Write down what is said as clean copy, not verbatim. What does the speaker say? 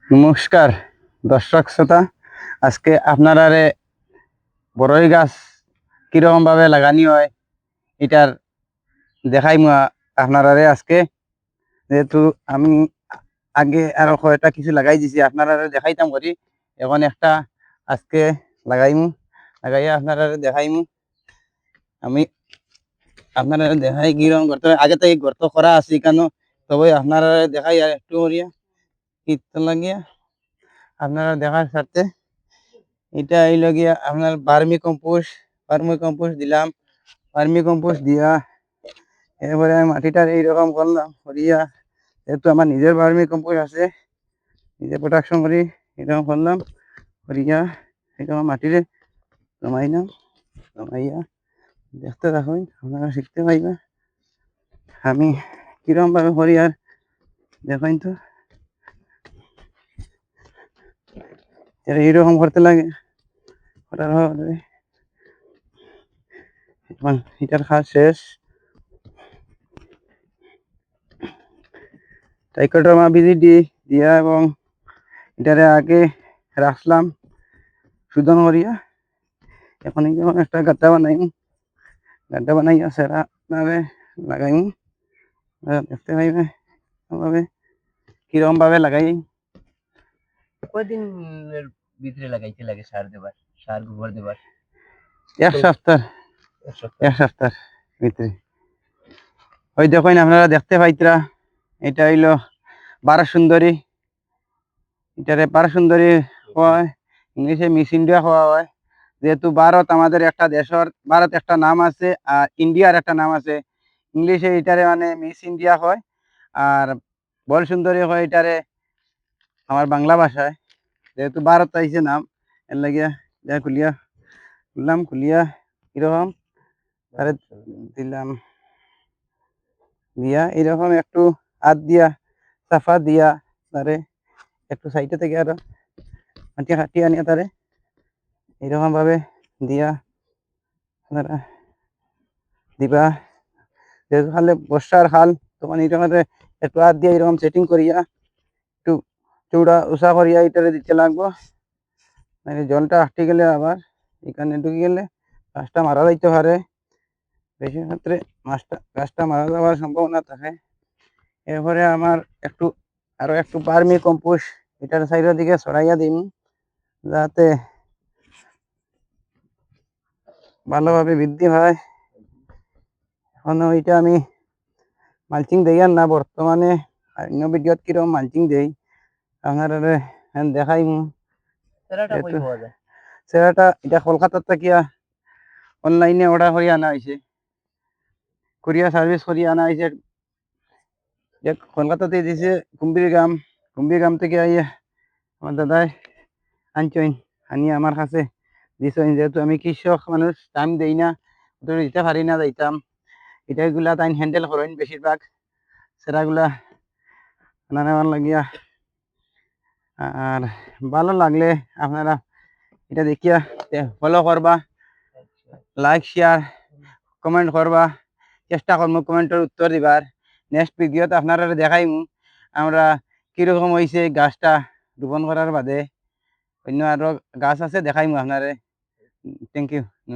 নমস্কার দর্শক শ্রোতা, আজকে আপনারা বড়ই গাছ কিরকম ভাবে লাগানি হয় এটার দেখাই আপনারা আজকে। যেহেতু আমি আগে আরো কয়েকটা কিছু লাগাই দিছি, আপনারা দেখাইতাম করি। এখন একটা আজকে লাগাইমু, লাগাইয়া আপনারা দেখাইমু। আমি আপনারা দেখাই কিরকম করতে হয়। আগে থেকে গর্ত করা আছে কেন, তবে আপনারা দেখাই আর একটু করিয়া কীর্তন লাগিয়া আপনারা দেখার সাথে এটা এই লাগিয়া আপনার ভার্মি কম্পোস্ট দিলাম। ভার্মি কম্পোস্ট দিয়া এরপরে আমি মাটিটা এইরকম করলাম করিয়া, যেহেতু আমার নিজের ভার্মি কম্পোস্ট আছে, নিজে প্রোডাকশন করি, এরকম করলাম করিয়া এরকম মাটিরে জমাইলাম। জমাইয়া দেখতে থাকুন, আপনারা শিখতে পাইবা আমি কিরকম ভাবে করি। আর দেখুন তো এইরকম করতে লাগে। করার পরে এটার কাজ শেষ। ট্রাইকোডার্মা ভিজিডি দিয়া এবং এটারে আগে রাখলাম শোধন করিয়া। এখন একটা গাড্ডা বানাইম, গাড্ডা বানাইয়া সেরা ভাবে লাগাইম। দেখতে পাইবে ভাবে কিরকম ভাবে লাগাই। কয়দিনের ভিতরে লাগাইতে লাগে সার দেবার, সার গোবর দেবার? এক সপ্তাহ ভিতরে। ওই দেখুন আপনারা দেখতে পাইতরা, এটা হইলো বারো সুন্দরী। এটারে বারো সুন্দরী হয়, ইংলিশে মিস ইন্ডিয়া হওয়া হয়। যেহেতু ভারত আমাদের একটা দেশের, ভারত একটা নাম আছে আর ইন্ডিয়ার একটা নাম আছে। ইংলিশে এটারে মানে মিস ইন্ডিয়া হয়, আর বল সুন্দরী হয় এটারে আমার বাংলা ভাষায়। যেহেতু ভারত আইছে নাম, এর লাগিয়া যা খুলিয়া এরকম তারে দিলাম দিয়া এরকম একটু হাত দিয়া সাফা দিয়া তারে একটু সাইডে থেকে আরো হাঁটিয়ে আনিয়া তারে এরকম ভাবে দিয়া আপনারা দিবা। যেহেতু খালে বর্ষার হাল, তখন এইরকম একটু হাত দিয়ে এরকম সেটিং করিয়া একটু চৌড়া উষা করিয়া এটারে দিতে লাগবো। মানে জলটা আটকে গেলে আবার এখানে ঢুকে গেলে গাছটা মারা যাইতে পারে। বেশি ক্ষেত্রে গাছটা মারা যাওয়ার সম্ভাবনা থাকে। এরপরে আমার আরো একটু ভার্মি কম্পোস্ট এটার সাইডের দিকে ছড়াইয়া দিম, যাতে ভালোভাবে বৃদ্ধি হয়। এখন ওইটা আমি মালচিং দেই আর না, বর্তমানে অন্য ভিডিওত কিরকম মালচিং দেই আপনারা দেখাইম। সেরাটা এটা কলকাতার থেকে অনলাইনে অর্ডার করিয়া আনা হয়েছে, কুরিয়ার সার্ভিস করিয়া আনা হয়েছে। কলকাতাতে দিছে কুম্বিরগ্রাম থেকে আইয়া আমার দাদাই আনছেন, আনিয়ে আমার কাছে দিছেন। যেহেতু আমি কৃষক মানুষ, টাইম দেই না, দিতে পারি না যাইতাম। এটাগুলা তাই হ্যান্ডেল করেন বেশিরভাগ সেরাগুলা নেওয়ার লাগিয়া। আর ভালো লাগলে আপনারা এটা দেখিয়া ফলো করবা, লাইক শেয়ার কমেন্ট করবা। চেষ্টা করবো কমেন্টের উত্তর দিবার। নেক্সট ভিডিওতে আপনারা দেখাইমু আমরা কিরকম হয়েছে গাছটা রোপণ করার বাদে। অন্য আরো গাছ আছে দেখাইমু আপনারে। থ্যাংক ইউ, নমস্কার।